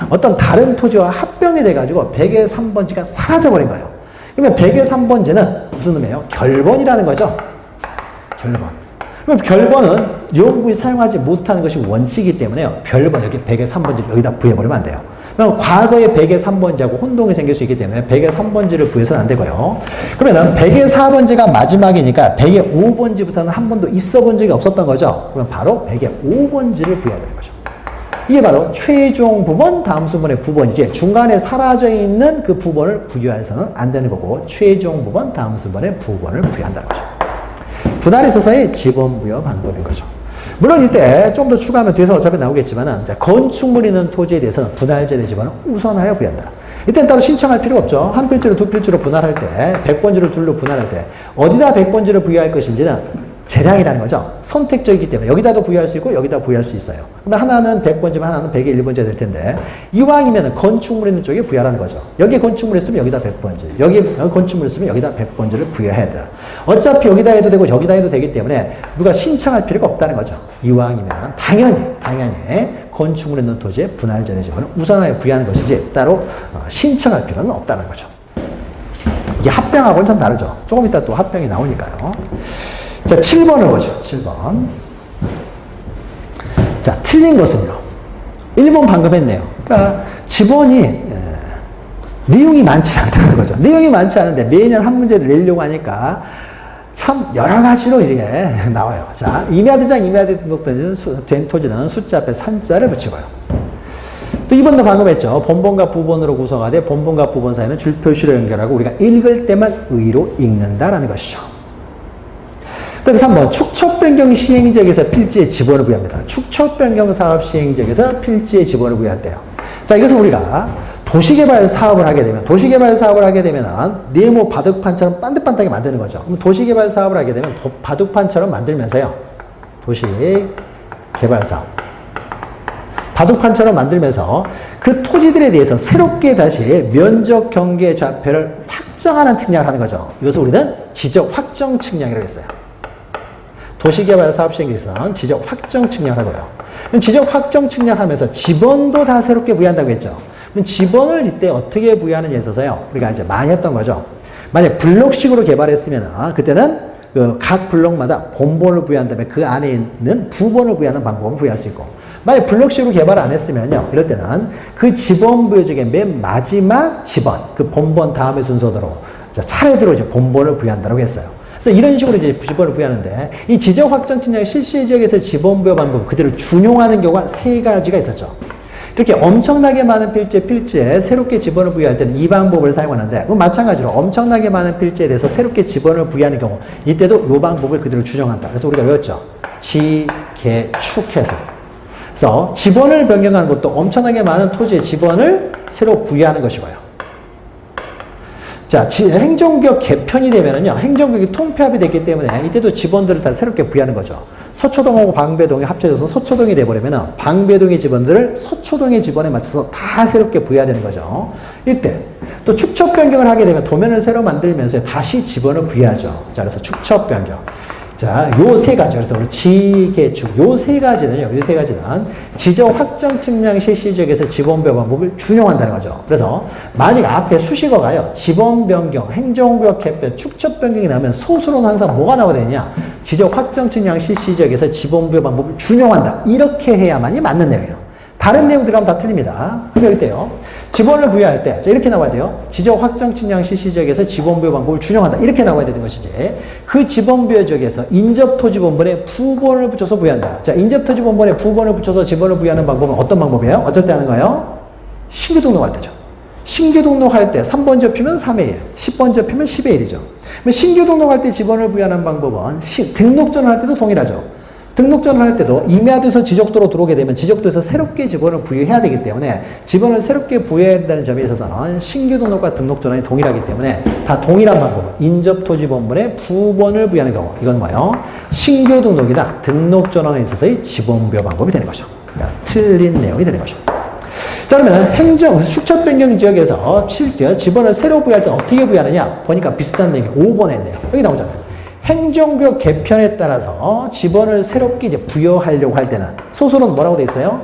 어떤 다른 토지와 합병이 돼가지고 100의 3번지가 사라져버린 거예요. 그러면 100의 3번지는 무슨 의미예요? 결번이라는 거죠. 결번. 그럼 결번은 영구히 사용하지 못하는 것이 원칙이기 때문에요. 결번 여기 100의 3번지를 여기다 부여해버리면 안 돼요. 그럼 과거의 100의 3번지하고 혼동이 생길 수 있기 때문에 100의 3번지를 부여해서는 안 되고요. 그러면 100의 4번지가 마지막이니까 100의 5번지부터는 한 번도 있어 본 적이 없었던 거죠. 그러면 바로 100의 5번지를 부여해야 되는 거죠. 이게 바로 최종 부번 다음 수번의 부번이지 중간에 사라져 있는 그 부번을 부여해서는 안 되는 거고 최종 부번 다음 수번의 부번을 부여한다는 거죠. 분할에 있어서의 지번 부여 방법인 거죠. 물론 이때 좀 더 추가하면 뒤에서 어차피 나오겠지만은 건축물 있는 토지에 대해서는 분할전의 지번을 우선하여 부여한다. 이때는 따로 신청할 필요가 없죠. 한 필지로 두 필지로 분할할 때 100번지를 둘로 분할할 때 어디다 100번지를 부여할 것인지는 재량이라는 거죠. 선택적이기 때문에 여기다도 부여할 수 있고 여기다 부여할 수 있어요. 그러면 하나는 100번지면 하나는 100의 1번지가 될 텐데 이왕이면 건축물 있는 쪽에 부여하라는 거죠. 여기에 건축물 있으면 여기다 100번지, 여기 건축물 있으면 여기다 100번지를 부여해야 돼. 어차피 여기다 해도 되고 여기다 해도 되기 때문에 누가 신청할 필요가 없다는 거죠. 이왕이면 당연히 건축물 있는 토지에 분할전의 지번을 우선하여 부여하는 것이지 따로 신청할 필요는 없다는 거죠. 이게 합병하고는 좀 다르죠. 조금 이따 또 합병이 나오니까요. 자, 7번을 보죠. 7번. 자, 틀린 것은요. 1번 방금 했네요. 그러니까 지번이 내용이 많지 않다는 거죠. 내용이 많지 않은데 매년 한 문제를 내려고 하니까 참 여러 가지로 이게 나와요. 자, 임야대장, 임야대 등록된 토지는 숫자 앞에 산자를 붙이고요. 또 2번도 방금 했죠. 본본과 부본으로 구성하되 본본과 부본 사이는 줄 표시로 연결하고 우리가 읽을 때만 의로 읽는다라는 것이죠. 그 다음에 3번 축척 변경 시행 지역에서 필지의 지번을 부여합니다. 축척 변경 사업 시행 지역에서 필지의 지번을 부여한대요. 자, 이것은 우리가 도시개발 사업을 하게 되면 네모 바둑판처럼 반듯반듯하게 만드는 거죠. 그럼 도시개발 사업을 하게 되면 바둑판처럼 만들면서요. 도시개발 사업. 바둑판처럼 만들면서 그 토지들에 대해서 새롭게 다시 면적 경계 좌표를 확정하는 측량을 하는 거죠. 이것을 우리는 지적 확정 측량이라고 했어요. 도시개발 사업 시행에서는 지적 확정 측량하고요. 지적 확정 측량하면서 지번도 다 새롭게 부여한다고 했죠. 그럼 지번을 이때 어떻게 부여하느냐에 있어서요. 우리가 이제 많이 했던 거죠. 만약 블록식으로 개발했으면 그때는 그 각 블록마다 본본을 부여한 다음에 그 안에 있는 부본을 부여하는 방법을 부여할 수 있고 만약 블록식으로 개발 안 했으면요. 이럴 때는 그 지번 부여 중에 맨 마지막 지번, 그 본본 다음의 순서대로 차례대로 이제 본본을 부여한다고 했어요. 그래서 이런 식으로 이제 지번을 부여하는데 이 지적 확정 측량의 실시 지역에서 지번 부여 방법 그대로 준용하는 경우가 3가지가 있었죠. 이렇게 엄청나게 많은 필지에 새롭게 지번을 부여할 때는 이 방법을 사용하는데 그럼 마찬가지로 엄청나게 많은 필지에 대해서 새롭게 지번을 부여하는 경우 이때도 이 방법을 그대로 준용한다. 그래서 우리가 외웠죠. 지, 개, 축해서. 그래서 지번을 변경하는 것도 엄청나게 많은 토지의 지번을 새로 부여하는 것이고요. 자, 행정구역 개편이 되면은요, 행정구역이 통폐합이 됐기 때문에 이때도 지번들을 다 새롭게 부여하는 거죠. 서초동하고 방배동이 합쳐져서 서초동이 돼버리면은 방배동의 지번들을 서초동의 지번에 맞춰서 다 새롭게 부여해야 되는 거죠. 이때 또 축척 변경을 하게 되면 도면을 새로 만들면서 다시 지번을 부여하죠. 자, 그래서 축척 변경. 자, 요 3가지. 그래서 우리 지개축. 요 3가지는요, 요 3가지는 지적 확정 측량 실시 지역에서 지번 부여 방법을 준용한다는 거죠. 그래서 만약 앞에 수식어가요, 지번 변경, 행정구역 개편, 축척 변경이 나오면 소수로는 항상 뭐가 나와야 되냐? 지적 확정 측량 실시 지역에서 지번 부여 방법을 준용한다. 이렇게 해야만이 맞는 내용이에요. 다른 내용 들어가면 다 틀립니다. 그럼 여기 때요. 지번을 부여할 때, 자, 이렇게 나와야 돼요. 지적 확정 측량 실시 지역에서 지번 부여 방법을 준용한다. 이렇게 나와야 되는 것이지. 그 지번 부여 지역에서 인접 토지 본본에 부본을 붙여서 부여한다. 자, 인접 토지 본본에 부본을 붙여서 지번을 부여하는 방법은 어떤 방법이에요? 어쩔 때 하는 거예요? 신규 등록할 때죠. 신규 등록할 때 3번 접히면 3의 1, 10번 접히면 10의 1이죠. 신규 등록할 때 지번을 부여하는 방법은 등록전을 할 때도 동일하죠. 등록전을 할 때도 임야도에서 지적도로 들어오게 되면 지적도에서 새롭게 지번을 부여해야 되기 때문에 지번을 새롭게 부여해야 한다는 점에 있어서는 신규 등록과 등록 전환이 동일하기 때문에 다 동일한 방법은 인접토지본본에 부번을 부여하는 경우 이건 뭐예요? 신규 등록이나 등록 전환에 있어서의 지번 부여 방법이 되는 거죠. 그러니까 틀린 내용이 되는 거죠. 자, 그러면 축척 변경 지역에서 실제 지번을 새로 부여할 때 어떻게 부여하느냐 보니까 비슷한 내용이 5번에 있네요. 여기 나오잖아요. 행정구역 개편에 따라서 지번을 새롭게 이제 부여하려고 할 때는 소수는 뭐라고 돼 있어요?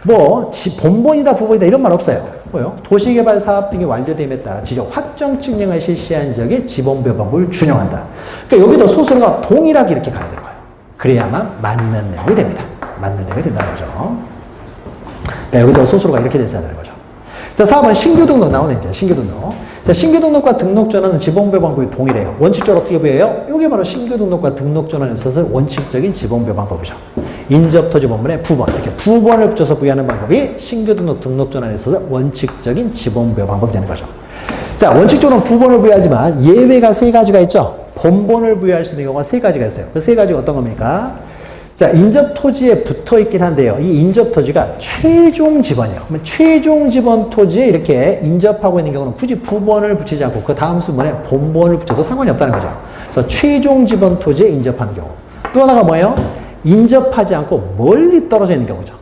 뭐 본본이다 부본이다 이런 말 없어요. 뭐요? 도시개발 사업 등이 완료됨에 따라 지적 확정 측량을 실시한 지역의 지번 부여 방법을 준용한다. 그러니까 여기도 소수가 동일하게 이렇게 가야 되는 거예요. 그래야만 맞는 내용이 됩니다. 맞는 내용이 된다는 거죠. 그러니까 여기도 소수가 이렇게 됐어야 되는 거죠. 자, 4번 신규 등록 나오네, 이제. 신규 등록. 자, 신규 등록과 등록 전환은 지번부여 방법이 동일해요. 원칙적으로 어떻게 보여요? 이게 바로 신규 등록과 등록 전환에 있어서 원칙적인 지번부여 방법이죠. 인접 토지 본문에 부번, 이렇게 부번을 붙여서 부여하는 방법이 신규 등록, 등록 전환에 있어서 원칙적인 지번부여 방법이 되는 거죠. 자, 원칙적으로는 부번을 부여하지만 예외가 세 가지가 있죠. 본번을 부여할 수 있는 경우가 세 가지가 있어요. 그 세 가지가 어떤 겁니까? 자, 인접 토지에 붙어 있긴 한데요. 이 인접 토지가 최종 지번이에요. 그러면 최종 지번 토지에 이렇게 인접하고 있는 경우는 굳이 부번을 붙이지 않고 그 다음 순번에 본번을 붙여도 상관이 없다는 거죠. 그래서 최종 지번 토지에 인접하는 경우. 또 하나가 뭐예요? 인접하지 않고 멀리 떨어져 있는 경우죠.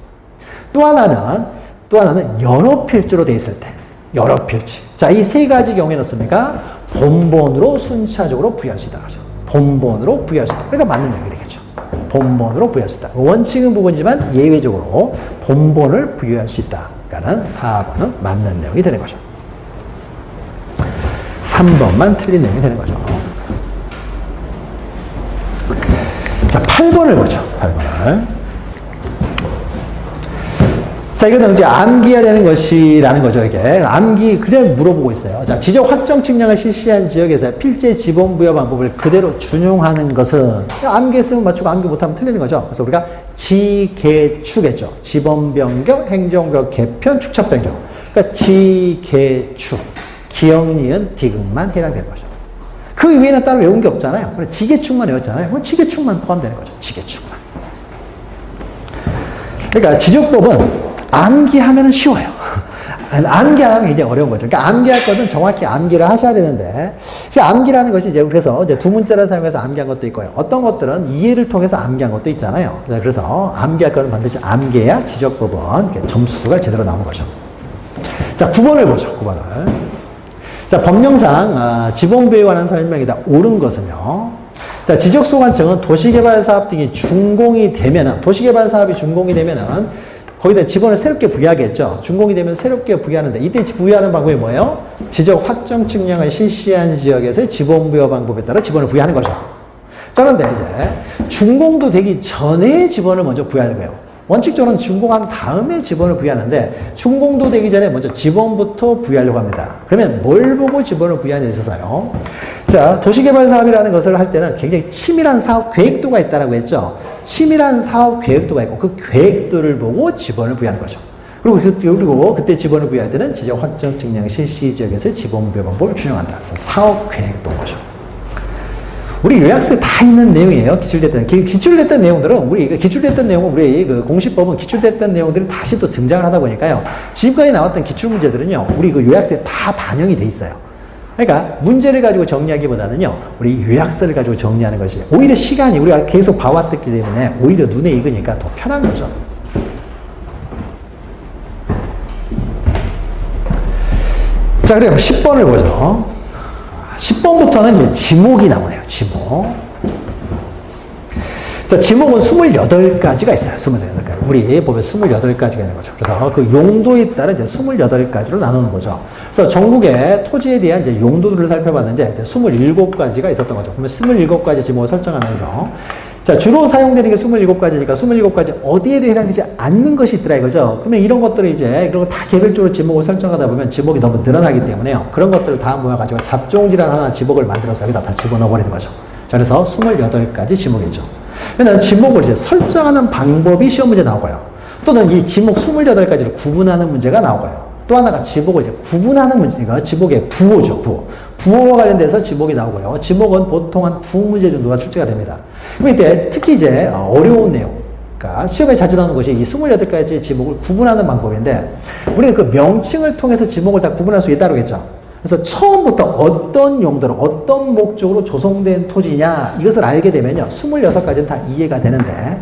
또 하나는 여러 필지로 되어 있을 때. 여러 필지. 자, 이 세 가지 경우에는 어떻습니까? 본번으로 순차적으로 부여할 수 있다는 거죠. 본번으로 부여할 수 있다. 그러니까 맞는 내용이 되겠죠. 본번으로 부여할 수 있다. 원칙은 부분이지만 예외적으로 본번을 부여할 수 있다. 그러니까 4번은 맞는 내용이 되는 거죠. 3번만 틀린 내용이 되는 거죠. 자, 8번을 보죠. 8번을. 자, 이거는 이제 암기해야 되는 것이라는 거죠, 이게. 암기, 그냥 물어보고 있어요. 자, 지적 확정 측량을 실시한 지역에서 필지 지번 부여 방법을 그대로 준용하는 것은 암기했으면 맞추고 암기 못하면 틀리는 거죠. 그래서 우리가 지개추겠죠. 지번 변경, 행정구역 개편, 축척 변경. 그러니까 지개추, 기역, 니은, 디귿만 해당되는 거죠. 그 위에는 따로 외운 게 없잖아요. 지개축만 외웠잖아요. 그럼 지개축만 포함되는 거죠. 지개축만. 그러니까 지적법은 암기하면 쉬워요. 암기하면 이제 어려운 거죠. 그러니까 암기할 거는 정확히 암기를 하셔야 되는데, 암기라는 것이 이제 그래서 이제 두 문자를 사용해서 암기한 것도 있고요. 어떤 것들은 이해를 통해서 암기한 것도 있잖아요. 그래서 암기할 거는 반드시 암기해야 지적법은 점수가 제대로 나오는 거죠. 자, 9번을 보죠. 9번을. 자, 법령상 지번부여에 관한 설명이다. 옳은 것은요. 자, 지적소관청은 도시개발사업 등이 준공이 되면은, 도시개발사업이 준공이 되면은 거기다 지번을 새롭게 부여하겠죠. 준공이 되면 새롭게 부여하는데 이때 부여하는 방법이 뭐예요? 지적 확정 측량을 실시한 지역에서의 지번 부여 방법에 따라 지번을 부여하는 거죠. 자, 그런데 이제 준공도 되기 전에 지번을 먼저 부여하는 거예요. 원칙적으로는 준공한 다음에 지번을 부여하는데 준공도 되기 전에 먼저 지번부터 부여하려고 합니다. 그러면 뭘 보고 지번을 부여하는 데 있어서요. 자, 도시개발 사업이라는 것을 할 때는 굉장히 치밀한 사업 계획도가 있다라고 했죠. 치밀한 사업 계획도가 있고 그 계획도를 보고 지번을 부여하는 거죠. 그리고 그때 지번을 부여할 때는 지적 확정 측량 실시 지역에서 지번 부여 방법을 준용한다. 그래서 사업 계획도인 거죠. 우리 요약서에 다 있는 내용이에요. 기출됐던 내용들은 기출됐던 내용은 우리 그 공시법은 기출됐던 내용들이 다시 또 등장을 하다 보니까요. 지금까지 나왔던 기출 문제들은요. 우리 그 요약서에 다 반영이 돼 있어요. 그러니까 문제를 가지고 정리하기보다는요. 우리 요약서를 가지고 정리하는 것이 오히려 시간이 우리가 계속 봐왔기 때문에 오히려 눈에 익으니까 더 편한 거죠. 자, 그럼 10번을 보죠. 10번부터는 이제 지목이 나오네요. 지목. 자, 지목은 28가지가 있어요. 28가지. 우리 보면 28가지가 있는 거죠. 그래서 그 용도에 따라 이제 28가지로 나누는 거죠. 그래서 전국의 토지에 대한 이제 용도들을 살펴봤는데 27가지가 있었던 거죠. 그러면 27가지 지목을 설정하면서 자, 주로 사용되는 게 27가지니까 27가지 어디에도 해당되지 않는 것이 있더라 이거죠. 그러면 이런 것들을 이제 그런 거 다 개별적으로 지목을 설정하다 보면 지목이 너무 늘어나기 때문에요. 그런 것들을 다 모아가지고 잡종지란 하나 지목을 만들어서 여기다 다 집어넣어버리는 거죠. 자, 그래서 28가지 지목이죠. 그러면 지목을 이제 설정하는 방법이 시험 문제 나오고요. 또는 이 지목 28가지를 구분하는 문제가 나오고요. 또 하나가 지목을 이제 구분하는 문제가 지목의 부호죠, 부호. 부호와 관련돼서 지목이 나오고요. 지목은 보통 한 2문제 정도가 출제가 됩니다. 그럼 이때 특히 이제 어려운 내용, 그러니까 시험에 자주 나오는 것이 이 28가지 지목을 구분하는 방법인데 우리는 그 명칭을 통해서 지목을 다 구분할 수 있다고 했죠. 그래서 처음부터 어떤 용도로 어떤 목적으로 조성된 토지냐 이것을 알게 되면요. 26가지는 다 이해가 되는데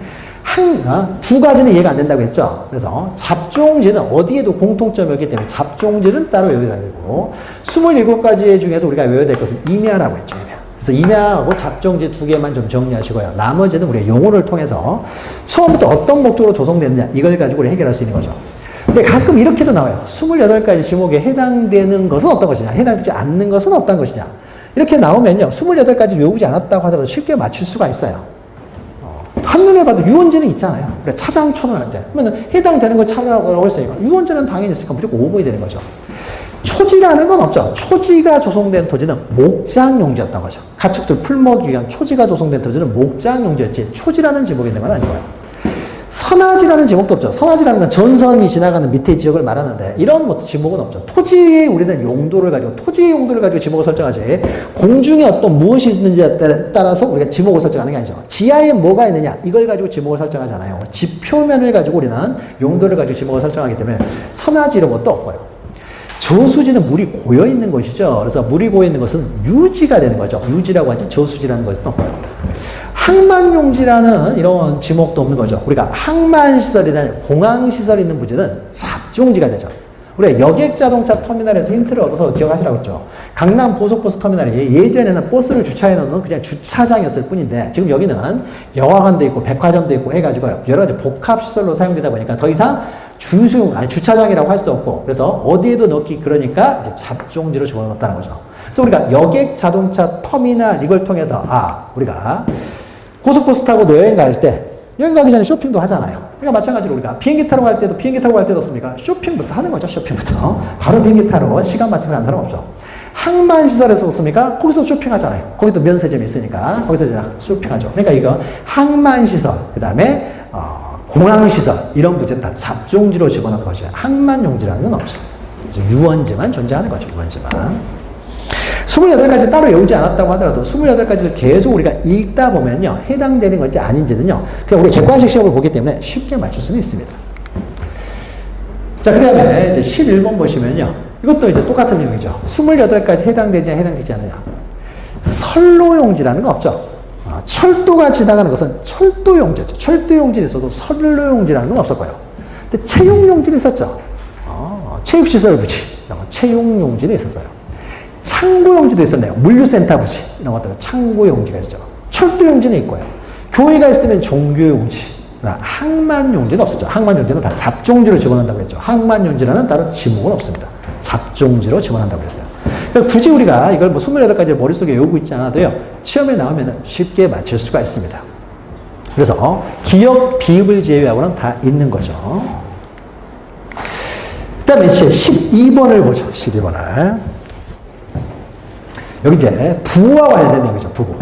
두 가지는 이해가 안 된다고 했죠. 그래서 잡종지는 어디에도 공통점이 없기 때문에 잡종지는 따로 외워야 되고 27가지 중에서 우리가 외워야 될 것은 임야라고 했죠. 임야. 그래서 임야하고 잡종지 2개만 좀 정리하시고요. 나머지는 우리가 용어를 통해서 처음부터 어떤 목적으로 조성됐느냐 이걸 가지고 우리 해결할 수 있는 거죠. 근데 가끔 이렇게도 나와요. 28가지 지목에 해당되는 것은 어떤 것이냐 해당되지 않는 것은 어떤 것이냐 이렇게 나오면요. 28가지 외우지 않았다고 하더라도 쉽게 맞출 수가 있어요. 한눈에 봐도 유언제는 있잖아요. 그래, 차장촌을 할 때. 그러면 해당되는 걸 찾으라고 했으니까 유언제는 당연히 있으니까 무조건 오보이 되는 거죠. 초지라는 건 없죠. 초지가 조성된 토지는 목장용지였던 거죠. 가축들 풀 먹기 위한 초지가 조성된 토지는 목장용지였지 초지라는 지목이 있는 건 아니고요. 선화지라는 지목도 없죠. 선화지라는 건 전선이 지나가는 밑에 지역을 말하는데 이런 뭐 지목은 없죠. 토지의 우리는 용도를 가지고 토지의 용도를 가지고 지목을 설정하지 공중에 어떤 무엇이 있는지에 따라서 우리가 지목을 설정하는 게 아니죠. 지하에 뭐가 있느냐 이걸 가지고 지목을 설정하잖아요. 지표면을 가지고 우리는 용도를 가지고 지목을 설정하기 때문에 선화지 이런 것도 없고요. 저수지는 물이 고여 있는 것이죠. 그래서 물이 고여 있는 것은 유지가 되는 거죠. 유지라고 하지 저수지라는 것은 없고요. 항만용지라는 이런 지목도 없는 거죠. 우리가 항만시설이나 공항시설이 있는 부지는 잡종지가 되죠. 우리가 여객자동차 터미널에서 힌트를 얻어서 기억하시라고 했죠. 강남 고속버스 터미널이 예전에는 버스를 주차해 놓는 그냥 주차장이었을 뿐인데 지금 여기는 영화관도 있고 백화점도 있고 해가지고 여러 가지 복합시설로 사용되다 보니까 더 이상 주차장이라고 할 수 없고 그래서 어디에도 넣기 그러니까 이제 잡종지로 집어넣었다는 거죠. 그래서 우리가 여객 자동차 터미널 이걸 통해서 우리가 고속버스 타고 여행 갈 때 여행 가기 전에 쇼핑도 하잖아요. 그러니까 마찬가지로 우리가 비행기 타러 갈 때도 비행기 타고 갈 때도 없습니까? 쇼핑부터 하는 거죠. 쇼핑부터. 바로 비행기 타러 시간 맞춰서 가는 사람 없죠. 항만시설에서 썼습니까? 거기서 쇼핑하잖아요. 거기도 면세점이 있으니까 거기서 이제 쇼핑하죠. 그러니까 이거 항만시설 그 다음에 공항시설 이런 부지는 다 잡종지로 집어넣는 것이에요. 항만용지라는 건 없죠. 유언지만 존재하는 거죠. 유언지만. 28가지 따로 외우지 않았다고 하더라도 28가지를 계속 우리가 읽다 보면요. 해당되는 건지 아닌지는요. 그냥 우리 객관식 시험을 보기 때문에 쉽게 맞출 수는 있습니다. 자, 그 다음에 이제 11번 보시면요. 이것도 이제 똑같은 내용이죠. 28가지 해당되지 해당되지 않느냐. 선로용지라는 거 없죠. 철도가 지나가는 것은 철도용지죠. 철도용지는 있어도 선로용지라는 건 없었고요. 근데 채용용지는 있었죠. 체육시설 부지, 채용용지도 있었어요. 창고용지도 있었네요. 물류센터 부지, 이런 것들 창고용지가 있었죠. 철도용지는 있고요. 교회가 있으면 종교용지, 항만용지는 없었죠. 항만용지는 다 잡종지로 집어넣는다고 했죠. 항만용지라는 다른 지목은 없습니다. 잡종지로 집어넣는다고 했어요. 그러니까 굳이 우리가 이걸 뭐 28가지 머릿속에 외우고 있지 않아도요, 시험에 나오면 쉽게 맞출 수가 있습니다. 그래서 기억, 비읍을 제외하고는 다 있는 거죠. 그 다음에 이제 12번을 보죠. 12번을. 여기 이제 부와 관련된 내용이죠. 부구.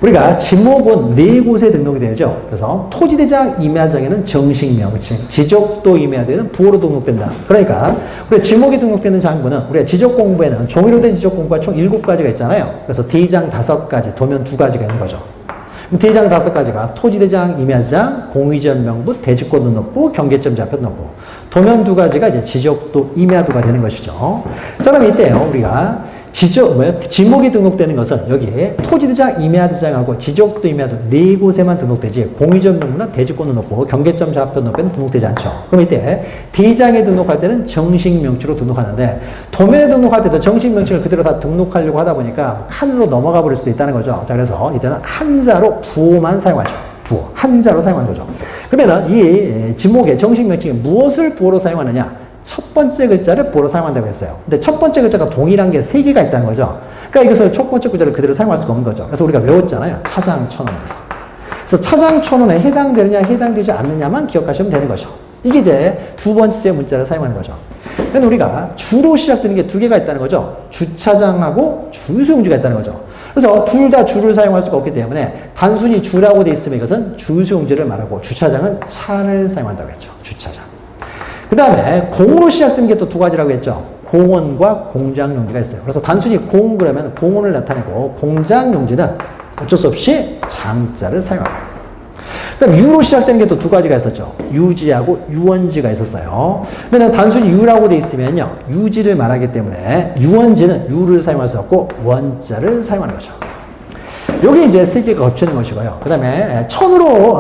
우리가 지목은 4곳에 등록이 되죠. 그래서 토지대장 임야장에는 정식 명칭, 지적도 임야대는 부호로 등록된다. 그러니까 우리가 지목이 등록되는 장부는 우리가 지적 공부에는 종이로 된 지적 공부가 총 7가지가 있잖아요. 그래서 대장 5가지, 도면 2가지가 있는 거죠. 대장 5가지가 토지대장 임야장, 공의전 명부, 대지권 등록부, 경계점 좌표 등록부. 도면 2가지가 이제 지적도 임야도가 되는 것이죠. 자, 그럼 이때요, 우리가 지목이 등록되는 것은 여기에 토지대장, 임야대장하고 지적도 임야도 4곳에만 등록되지 공의전 명부나 대지권 등록부, 경계점 좌표 등록부는 등록되지 않죠. 그럼 이때 대장에 등록할 때는 정식 명칭으로 등록하는데 도면에 등록할 때도 정식 명칭을 그대로 다 등록하려고 하다 보니까 칸으로 넘어가 버릴 수도 있다는 거죠. 자, 그래서 이때는 한자로 부호만 사용하죠. 부호, 한자로 사용하는 거죠. 그러면은 이 지목의 정식 명칭이 무엇을 부호로 사용하느냐? 첫 번째 글자를 부호로 사용한다고 했어요. 근데 첫 번째 글자가 동일한 게 3개가 있다는 거죠. 그러니까 이것을 첫 번째 글자를 그대로 사용할 수가 없는 거죠. 그래서 우리가 외웠잖아요. 차장촌원에서. 그래서 차장촌원에 해당되느냐 해당되지 않느냐만 기억하시면 되는 거죠. 이게 이제 2번째 문자를 사용하는 거죠. 그런데 우리가 주로 시작되는 게 2개가 있다는 거죠. 주차장하고 주소용지가 있다는 거죠. 그래서 둘 다 주를 사용할 수가 없기 때문에 단순히 주라고 돼 있으면 이것은 주소용지를 말하고 주차장은 차를 사용한다고 했죠. 주차장. 그 다음에 공으로 시작된 게 또 2가지라고 했죠. 공원과 공장용지가 있어요. 그래서 단순히 공 그러면 공원을 나타내고 공장용지는 어쩔 수 없이 장자를 사용합니다. 그 다음에 유로 시작되는 게 또 2가지가 있었죠. 유지하고 유원지가 있었어요. 그러면 단순히 유라고 돼 있으면요. 유지를 말하기 때문에 유원지는 유를 사용할 수 없고 원자를 사용하는 거죠. 여기 이제 3개가 겹치는 것이고요. 그 다음에 천으로,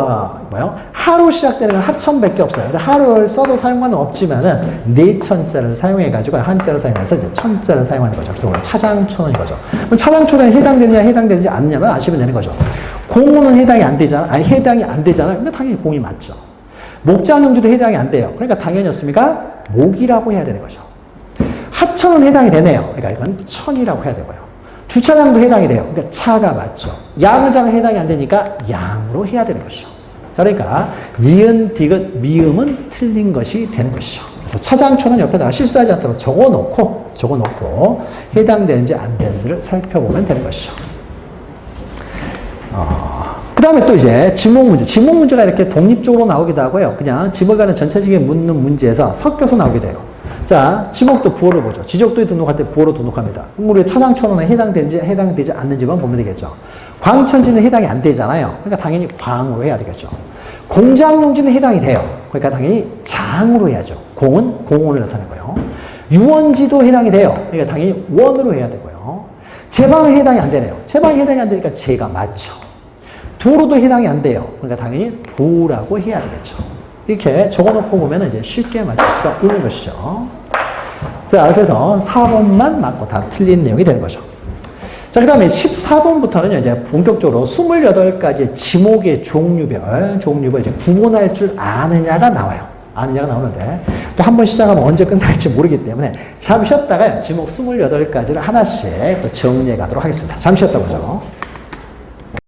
하로 시작되는 건 하천밖에 없어요. 근데 하를 써도 상관은 없지만은 내천자를 사용해가지고 한자를 사용해서 이제 천자를 사용하는 거죠. 그래서 차장촌은 이거죠. 그럼 차장촌에 해당되느냐 해당되지 않느냐만 아시면 되는 거죠. 공호는 해당이 안 되잖아. 아니, 해당이 안 되잖아. 그러니까 당연히 공이 맞죠. 목장용지도 해당이 안 돼요. 그러니까 당연히였습니까? 목이라고 해야 되는 거죠. 하천은 해당이 되네요. 그러니까 이건 천이라고 해야 되고요. 주차장도 해당이 돼요. 그러니까 차가 맞죠. 양의장은 해당이 안 되니까 양으로 해야 되는 것이죠. 자, 그러니까 니은, 디귿, 미음은 틀린 것이 되는 것이죠. 그래서 차장초는 옆에다가 실수하지 않도록 적어놓고 해당되는지 안 되는지를 살펴보면 되는 것이죠. 그 다음에 또 이제 지목 문제. 지목 문제가 이렇게 독립적으로 나오기도 하고요. 그냥 지목하는 전체적인 묻는 문제에서 섞여서 나오게 돼요. 자, 지목도 부호를 보죠. 지적도에 등록할 때 부호로 등록합니다. 그럼 우리 차장초는 해당되는지 해당되지 않는지만 보면 되겠죠. 광천지는 해당이 안 되잖아요. 그러니까 당연히 광으로 해야 되겠죠. 공장용지는 해당이 돼요. 그러니까 당연히 장으로 해야죠. 공은 공원을 나타내고요. 유원지도 해당이 돼요. 그러니까 당연히 원으로 해야 되고요. 제방은 해당이 안 되네요. 제방이 해당이 안 되니까 제가 맞죠. 도로도 해당이 안 돼요. 그러니까 당연히 도라고 해야 되겠죠. 이렇게 적어놓고 보면 이제 쉽게 맞출 수가 있는 것이죠. 자, 그래서 4번만 맞고 다 틀린 내용이 되는 거죠. 자, 그 다음에 14번부터는 이제 본격적으로 28가지 지목의 종류별 이제 구분할 줄 아느냐가 나와요. 아느냐가 나오는데, 한 번 시작하면 언제 끝날지 모르기 때문에 잠시 쉬었다가 지목 28가지를 하나씩 또 정리해 가도록 하겠습니다. 잠시 쉬었다 보죠.